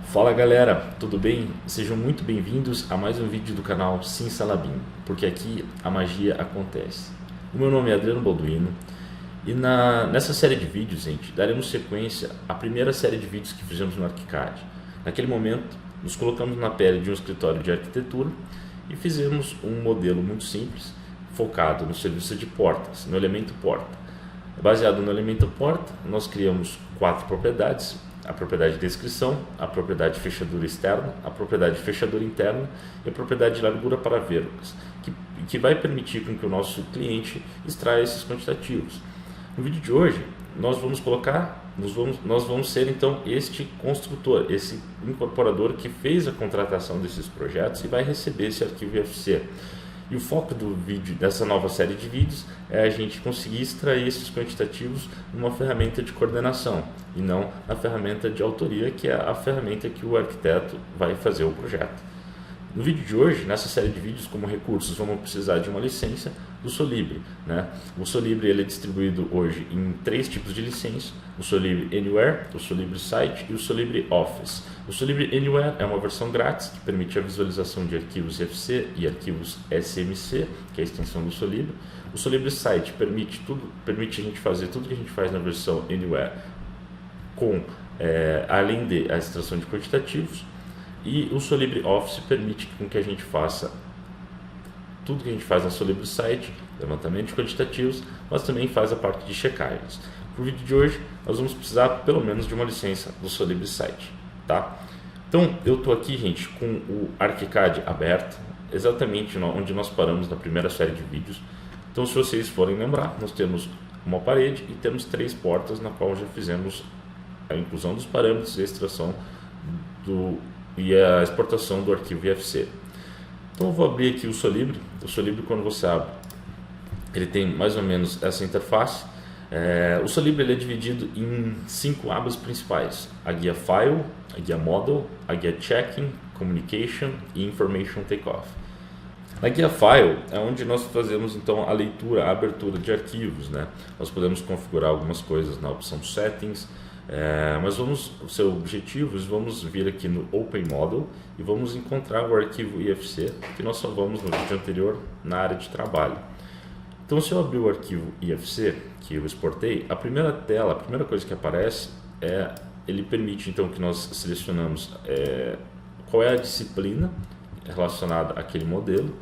Fala galera, tudo bem? Sejam muito bem-vindos a mais um vídeo do canal Simsalabim, porque aqui a magia acontece. O meu nome é Adriano Balduino e nessa série de vídeos, gente, daremos sequência à primeira série de vídeos que fizemos no ArchiCAD. Naquele momento, nos colocamos na pele de um escritório de arquitetura e fizemos um modelo muito simples, focado no serviço de portas, no elemento porta. Baseado no elemento porta, nós criamos 4 propriedades: a propriedade de descrição, a propriedade de fechadura externa, a propriedade de fechadura interna e a propriedade de largura para vértices, que vai permitir com que o nosso cliente extraia esses quantitativos. No vídeo de hoje, nós vamos ser então este construtor, esse incorporador que fez a contratação desses projetos e vai receber esse arquivo IFC. E o foco do vídeo, dessa nova série de vídeos, é a gente conseguir extrair esses quantitativos numa ferramenta de coordenação e não na ferramenta de autoria, que é a ferramenta que o arquiteto vai fazer o projeto. No vídeo de hoje, nessa série de vídeos, como recursos, vamos precisar de uma licença do Solibri, né? O Solibri ele é distribuído hoje em 3 tipos de licença: o Solibri Anywhere, o Solibri Site e o Solibri Office. O Solibri Anywhere é uma versão grátis que permite a visualização de arquivos FC e arquivos SMC, que é a extensão do Solibri. O Solibri Site permite a gente fazer tudo que a gente faz na versão Anywhere, além da extração de quantitativos. E o Solibri Office permite com que a gente faça tudo que a gente faz na Solibri Site, levantamento de quantitativos, mas também faz a parte de checagens. Para o vídeo de hoje, nós vamos precisar pelo menos de uma licença do Solibri Site, tá? Então, eu estou aqui, gente, com o ArchiCAD aberto, exatamente onde nós paramos na primeira série de vídeos. Então, se vocês forem lembrar, nós temos uma parede e temos 3 portas, na qual já fizemos a inclusão dos parâmetros e a extração e a exportação do arquivo IFC. Então eu vou abrir aqui o Solibri. O Solibri, quando você abre, ele tem mais ou menos essa interface. O Solibri ele é dividido em 5 abas principais: a guia File, a guia Model, a guia Checking, Communication e Information Takeoff. Na guia File é onde nós fazemos então a leitura, a abertura de arquivos, né? Nós podemos configurar algumas coisas na opção Settings, mas vamos vir aqui no Open Model e vamos encontrar o arquivo IFC que nós salvamos no vídeo anterior na área de trabalho. Então, se eu abrir o arquivo IFC que eu exportei, a primeira coisa que aparece ele permite então que nós selecionamos qual é a disciplina relacionada àquele modelo.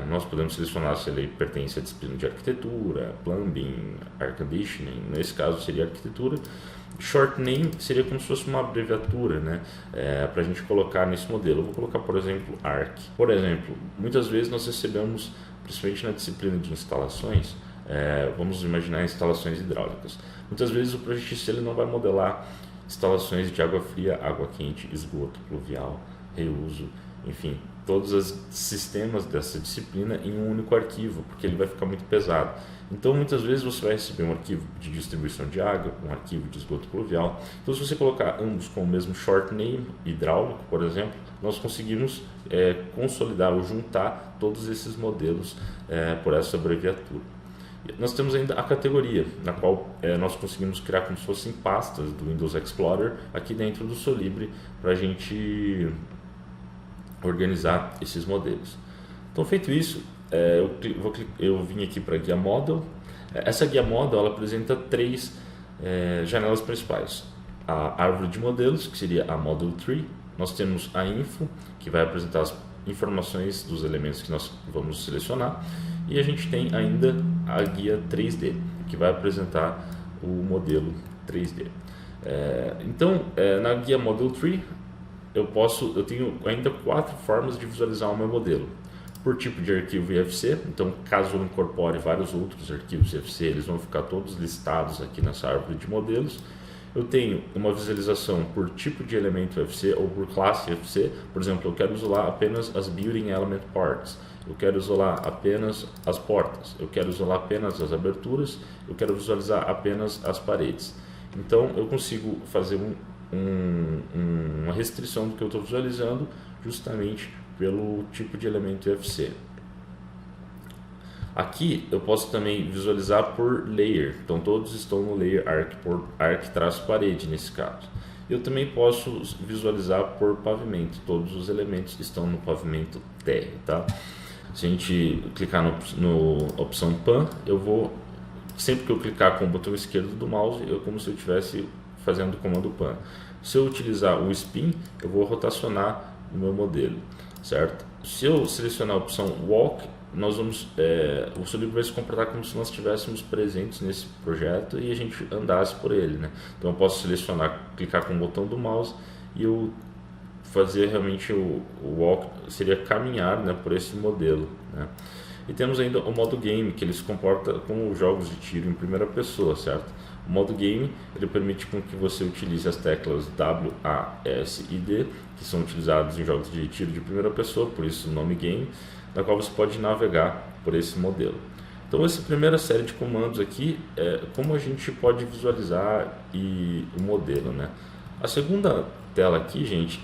Nós podemos selecionar se ele pertence à disciplina de arquitetura, plumbing, air conditioning. Nesse caso seria arquitetura. Short name seria como se fosse uma abreviatura, né? Para a gente colocar nesse modelo. Eu vou colocar, por exemplo, ARC. Por exemplo, muitas vezes nós recebemos, principalmente na disciplina de instalações, vamos imaginar instalações hidráulicas. Muitas vezes o projetista ele não vai modelar instalações de água fria, água quente, esgoto, pluvial, reuso, enfim, todos os sistemas dessa disciplina em um único arquivo, porque ele vai ficar muito pesado. Então, muitas vezes você vai receber um arquivo de distribuição de água, um arquivo de esgoto pluvial. Então, se você colocar ambos com o mesmo short name, hidráulico, por exemplo, nós conseguimos consolidar ou juntar todos esses modelos por essa abreviatura. Nós temos ainda a categoria, na qual nós conseguimos criar como se fossem pastas do Windows Explorer aqui dentro do Solibri para a gente organizar esses modelos. Então, feito isso, eu vim aqui para a guia Model. Essa guia Model ela apresenta 3 janelas principais: a árvore de modelos, que seria a Model Tree. Nós temos a Info, que vai apresentar as informações dos elementos que nós vamos selecionar, e a gente tem ainda a guia 3D, que vai apresentar o modelo 3D. Então, na guia Model Tree, eu tenho ainda 4 formas de visualizar o meu modelo: por tipo de arquivo IFC. Então, caso eu incorpore vários outros arquivos IFC, eles vão ficar todos listados aqui nessa árvore de modelos. Eu tenho uma visualização por tipo de elemento IFC ou por classe IFC. Por exemplo, eu quero isolar apenas as Building Element Parts, eu quero isolar apenas as portas, eu quero isolar apenas as aberturas, eu quero visualizar apenas as paredes. Então, eu consigo fazer uma restrição do que eu estou visualizando justamente pelo tipo de elemento IFC. Aqui eu posso também visualizar por layer, então todos estão no layer arc-parede nesse caso. Eu também posso visualizar por pavimento, todos os elementos estão no pavimento térreo, tá? Se a gente clicar no opção Pan, eu vou, sempre que eu clicar com o botão esquerdo do mouse, é como se eu estivesse fazendo o comando Pan. Se eu utilizar o Spin, eu vou rotacionar o meu modelo, certo? Se eu selecionar a opção Walk, o Solibri vai se comportar como se nós estivéssemos presentes nesse projeto e a gente andasse por ele, né? Então eu posso selecionar, clicar com o botão do mouse e eu fazer realmente o walk, seria caminhar, né, por esse modelo, né? E temos ainda o modo game, que ele se comporta como jogos de tiro em primeira pessoa, certo? O modo game, ele permite com que você utilize as teclas W, A, S e D, que são utilizados em jogos de tiro de primeira pessoa, por isso o nome game, na qual você pode navegar por esse modelo. Então essa primeira série de comandos aqui é como a gente pode visualizar o modelo, né? A segunda tela aqui, gente,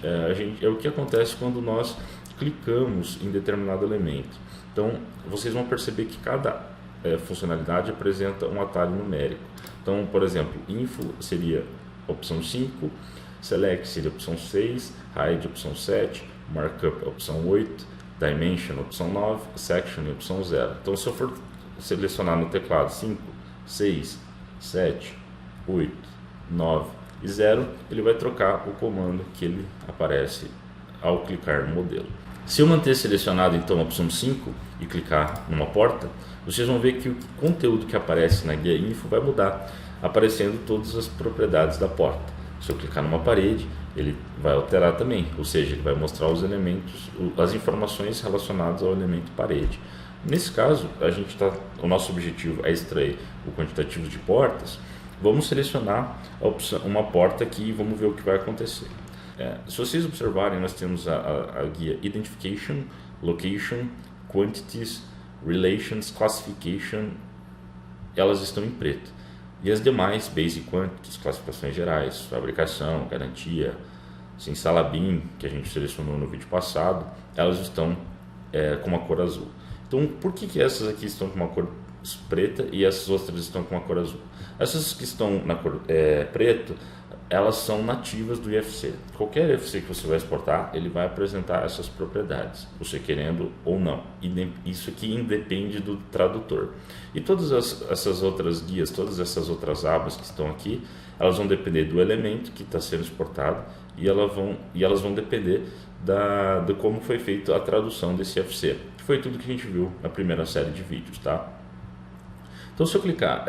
é o que acontece quando nós clicamos em determinado elemento. Então vocês vão perceber que cada funcionalidade apresenta um atalho numérico. Então, por exemplo, Info seria opção 5, Select seria opção 6, Hide opção 7, Markup opção 8, Dimension opção 9, Section opção 0. Então, se eu for selecionar no teclado 5, 6, 7, 8, 9 e 0, ele vai trocar o comando que ele aparece ao clicar no modelo. Se eu manter selecionado então a opção 5 e clicar numa porta, vocês vão ver que o conteúdo que aparece na guia Info vai mudar, aparecendo todas as propriedades da porta. Se eu clicar numa parede, ele vai alterar também, ou seja, ele vai mostrar os elementos, as informações relacionadas ao elemento parede. Nesse caso, o nosso objetivo é extrair o quantitativo de portas. Vamos selecionar uma porta aqui e vamos ver o que vai acontecer. Se vocês observarem, nós temos a guia Identification, Location, Quantities, Relations, Classification, elas estão em preto. E as demais, Basic Quantities, classificações gerais, fabricação, garantia, sem Salabim, que a gente selecionou no vídeo passado, elas estão com uma cor azul. Então, por que essas aqui estão com uma cor preta e essas outras estão com uma cor azul? Essas que estão na cor preto, elas são nativas do IFC. Qualquer IFC que você vai exportar, ele vai apresentar essas propriedades, você querendo ou não. Isso aqui independe do tradutor. E todas essas outras guias, todas essas outras abas que estão aqui, elas vão depender do elemento que está sendo exportado e elas vão depender de como foi feita a tradução desse IFC, que foi tudo que a gente viu na primeira série de vídeos, tá? Então, se eu clicar,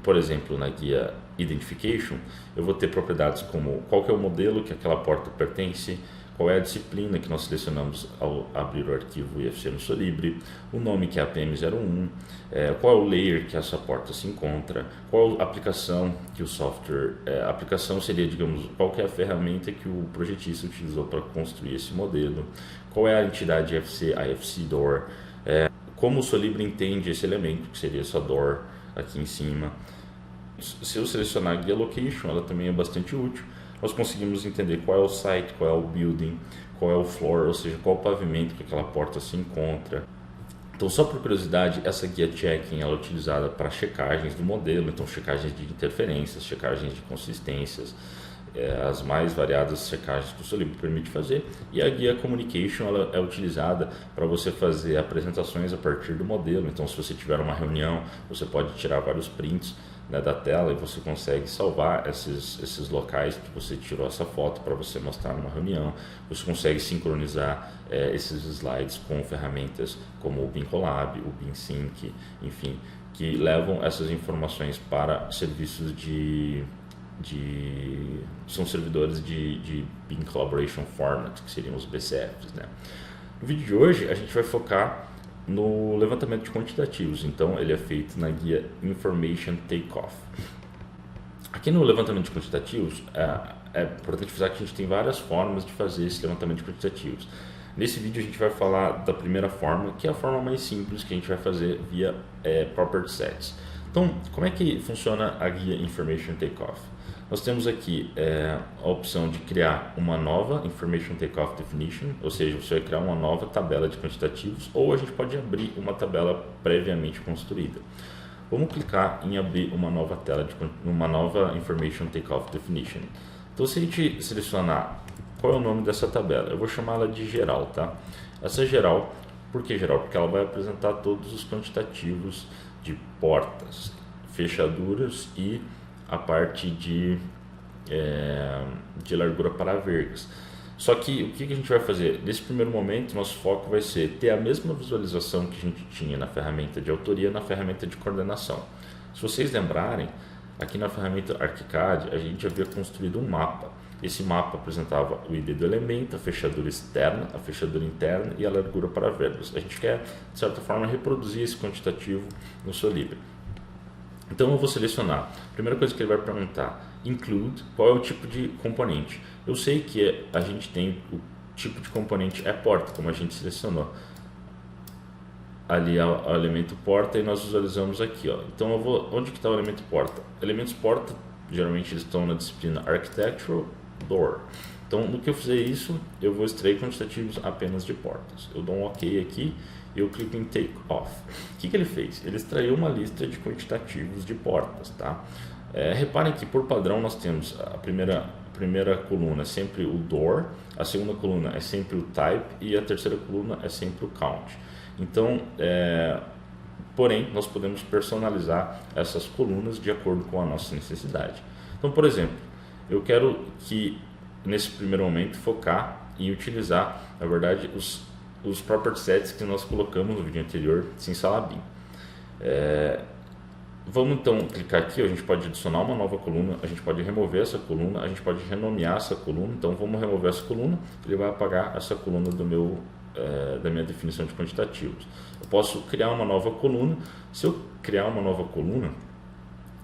por exemplo, na guia Identification, eu vou ter propriedades como qual que é o modelo que aquela porta pertence, qual é a disciplina que nós selecionamos ao abrir o arquivo IFC no Solibri, o nome que é a PM01, qual é o layer que essa porta se encontra, qual a aplicação que o software, a aplicação seria, digamos, qual que é a ferramenta que o projetista utilizou para construir esse modelo, qual é a entidade IFC, a IFC door, como o Solibri entende esse elemento, que seria essa door aqui em cima. Se eu selecionar a guia Location, ela também é bastante útil. Nós conseguimos entender qual é o site, qual é o building, qual é o floor, ou seja, qual é o pavimento que aquela porta se encontra. Então, só por curiosidade, essa guia Checking ela é utilizada para checagens do modelo, então checagens de interferências, checagens de consistências, as mais variadas checagens que o Solibri permite fazer. E a guia Communication ela é utilizada para você fazer apresentações a partir do modelo. Então, se você tiver uma reunião, você pode tirar vários prints, né, da tela e você consegue salvar esses locais que você tirou essa foto para você mostrar numa reunião. Você consegue sincronizar esses slides com ferramentas como o BeamCollab, o BeamSync, enfim, que levam essas informações para serviços são servidores de Beam Collaboration Format, que seriam os BCFs, né? No vídeo de hoje a gente vai focar no levantamento de quantitativos, então ele é feito na guia Information Takeoff. Aqui no levantamento de quantitativos é importante avisar que a gente tem várias formas de fazer esse levantamento de quantitativos. Nesse vídeo a gente vai falar da primeira forma, que é a forma mais simples que a gente vai fazer via Property Sets. Então, como é que funciona a guia Information Takeoff? Nós temos aqui a opção de criar uma nova Information Takeoff Definition, ou seja, você vai criar uma nova tabela de quantitativos, ou a gente pode abrir uma tabela previamente construída. Vamos clicar em abrir uma nova uma nova Information Takeoff Definition. Então, se a gente selecionar qual é o nome dessa tabela, eu vou chamá-la de geral, tá? Essa geral, por que geral? Porque ela vai apresentar todos os quantitativos de portas, fechaduras e a parte de largura para vergas. Só que o que a gente vai fazer? Nesse primeiro momento, nosso foco vai ser ter a mesma visualização que a gente tinha na ferramenta de autoria, na ferramenta de coordenação. Se vocês lembrarem, aqui na ferramenta ArchiCAD, a gente havia construído um mapa. Esse mapa apresentava o ID do elemento, a fechadura externa, a fechadura interna e a largura para vergas. A gente quer, de certa forma, reproduzir esse quantitativo no Solibri. Então eu vou selecionar. A primeira coisa que ele vai perguntar, include, qual é o tipo de componente. Eu sei que a gente tem o tipo de componente é porta, como a gente selecionou. Ali é o elemento porta e nós visualizamos aqui, ó. Então eu vou, onde que está o elemento porta? Elementos porta, geralmente eles estão na disciplina Architectural Door. Então no que eu fizer isso, eu vou extrair quantitativos apenas de portas. Eu dou um OK aqui e eu clico em Take Off. O que ele fez? Ele extraiu uma lista de quantitativos de portas, tá? Reparem que por padrão nós temos a primeira coluna é sempre o Door, a segunda coluna é sempre o Type e a terceira coluna é sempre o Count. Então, porém, nós podemos personalizar essas colunas de acordo com a nossa necessidade. Então, por exemplo, eu quero que nesse primeiro momento focar em utilizar, na verdade, os property sets que nós colocamos no vídeo anterior, Simsalabim. Vamos então clicar aqui, a gente pode adicionar uma nova coluna, a gente pode remover essa coluna, a gente pode renomear essa coluna. Então vamos remover essa coluna, ele vai apagar essa coluna da minha definição de quantitativos. Eu posso criar uma nova coluna. Se eu criar uma nova coluna,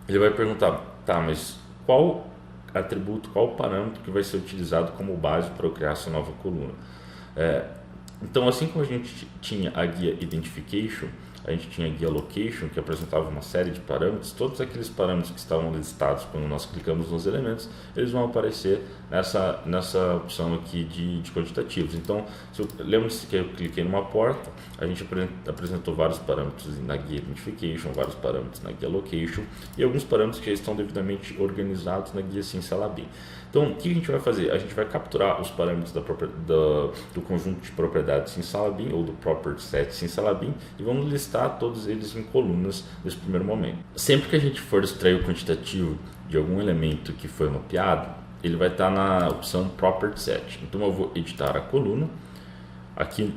ele vai perguntar, tá, mas qual atributo, qual parâmetro que vai ser utilizado como base para eu criar essa nova coluna? Então, assim como a gente tinha a guia Identification, a gente tinha a guia Location, que apresentava uma série de parâmetros. Todos aqueles parâmetros que estavam listados quando nós clicamos nos elementos, eles vão aparecer nessa opção aqui de quantitativos. Então, lembre-se que eu cliquei numa porta, a gente apresentou vários parâmetros na guia Identification, vários parâmetros na guia Location e alguns parâmetros que já estão devidamente organizados na guia Simsalabim. Então, o que a gente vai fazer? A gente vai capturar os parâmetros do conjunto de propriedades Simsalabim ou do property set Simsalabim e vamos listar todos eles em colunas nesse primeiro momento. Sempre que a gente for extrair o quantitativo de algum elemento que foi mapeado, ele vai estar na opção property set. Então, eu vou editar a coluna. Aqui,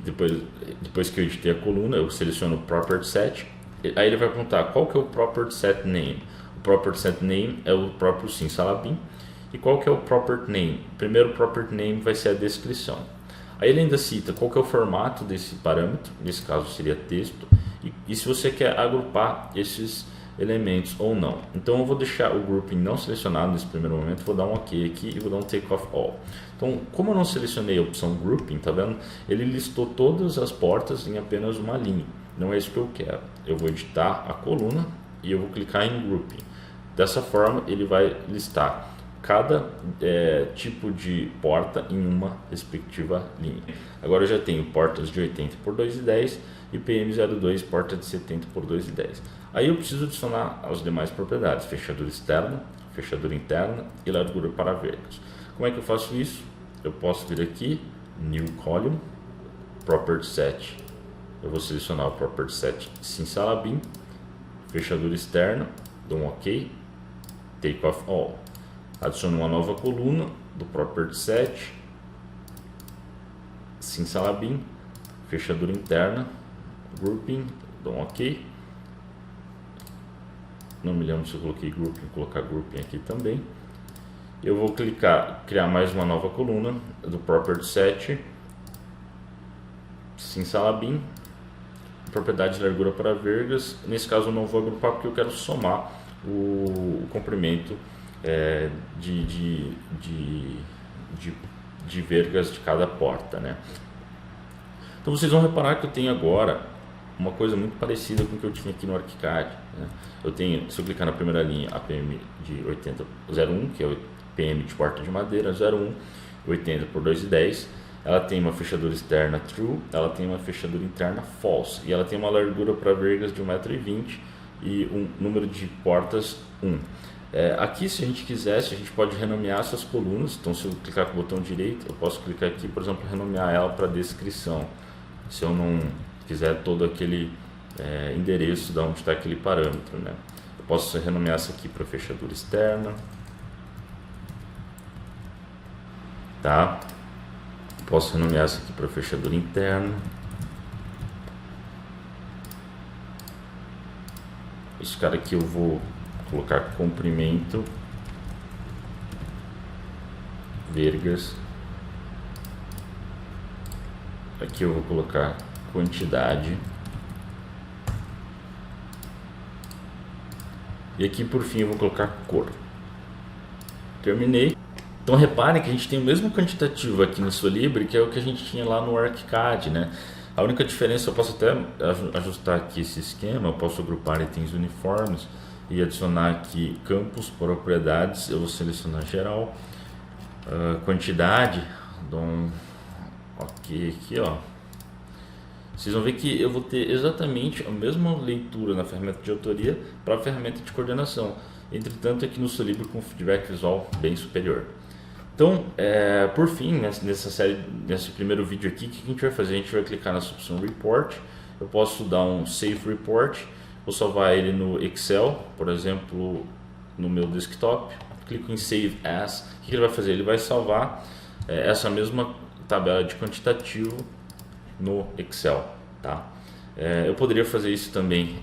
depois que eu editei a coluna, eu seleciono o property set. Aí ele vai perguntar qual que é o property set name. O property set name é o próprio Simsalabim. E qual que é o property name? O primeiro property name vai ser a descrição. Aí ele ainda cita qual que é o formato desse parâmetro, nesse caso seria texto, e se você quer agrupar esses elementos ou não. Então eu vou deixar o grouping não selecionado nesse primeiro momento, vou dar um OK aqui e vou dar um Take Off All. Então, como eu não selecionei a opção grouping, tá vendo? Ele listou todas as portas em apenas uma linha. Não é isso que eu quero. Eu vou editar a coluna e eu vou clicar em grouping. Dessa forma, ele vai listar cada tipo de porta em uma respectiva linha. Agora eu já tenho portas de 80 por 2,10 e PM02 porta de 70 por 2,10. Aí eu preciso adicionar as demais propriedades, fechadura externa, fechadura interna e largura para vergas. Como é que eu faço isso? Eu posso vir aqui, New Column, Property Set. Eu vou selecionar o Property Set Simsalabim, fechadura externa, dou um OK, Take Off All. Adiciono uma nova coluna do Property Set Simsalabim, fechadura interna, Grouping, dou um OK. Não me lembro se eu coloquei Grouping, vou colocar Grouping aqui também. Eu vou criar mais uma nova coluna do Property Set Simsalabim, propriedade de largura para vergas. Nesse caso eu não vou agrupar porque eu quero somar o comprimento de vergas de cada porta, né? Então vocês vão reparar que eu tenho agora uma coisa muito parecida com o que eu tinha aqui no ArchiCAD, né? Eu tenho, se eu clicar na primeira linha, a PM de 8001, que é o PM de porta de madeira, 01, 80 por 2,10. Ela tem uma fechadura externa true, ela tem uma fechadura interna false, e ela tem uma largura para vergas de 1,20 m e um número de portas 1. Aqui, se a gente quisesse, a gente pode renomear essas colunas. Então, se eu clicar com o botão direito, eu posso clicar aqui, por exemplo, renomear ela para descrição, se eu não quiser todo aquele endereço de onde está aquele parâmetro, né? Eu posso renomear essa aqui para fechadura externa, tá? Posso renomear essa aqui para fechadura interna. Esse cara aqui eu vou colocar comprimento, vergas. Aqui eu vou colocar quantidade. E aqui por fim eu vou colocar cor. Terminei. Então reparem que a gente tem o mesmo quantitativo aqui no Solibri, que é o que a gente tinha lá no ArchiCAD, né? A única diferença, eu posso até ajustar aqui esse esquema, eu posso agrupar itens uniformes e adicionar aqui campos, propriedades, eu vou selecionar geral, quantidade, dou um ok aqui, ó. Vocês vão ver que eu vou ter exatamente a mesma leitura na ferramenta de autoria para a ferramenta de coordenação. Entretanto, aqui no Solibri com feedback visual bem superior. Então, por fim, nessa série, nesse primeiro vídeo aqui, o que a gente vai fazer? A gente vai clicar nessa opção Report. Eu posso dar um Save Report, vou salvar ele no Excel, por exemplo, no meu desktop. Clico em Save As. O que ele vai fazer? Ele vai salvar essa mesma tabela de quantitativo no Excel, tá? Eu poderia fazer isso também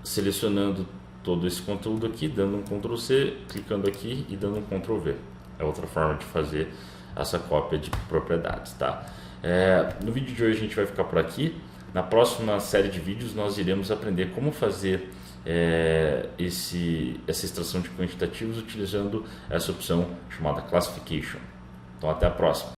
selecionando todo esse conteúdo aqui, dando um Ctrl C, clicando aqui e dando um Ctrl V. É outra forma de fazer essa cópia de propriedades, tá? No vídeo de hoje a gente vai ficar por aqui. Na próxima série de vídeos nós iremos aprender como fazer essa extração de quantitativos utilizando essa opção chamada Classification. Então até a próxima.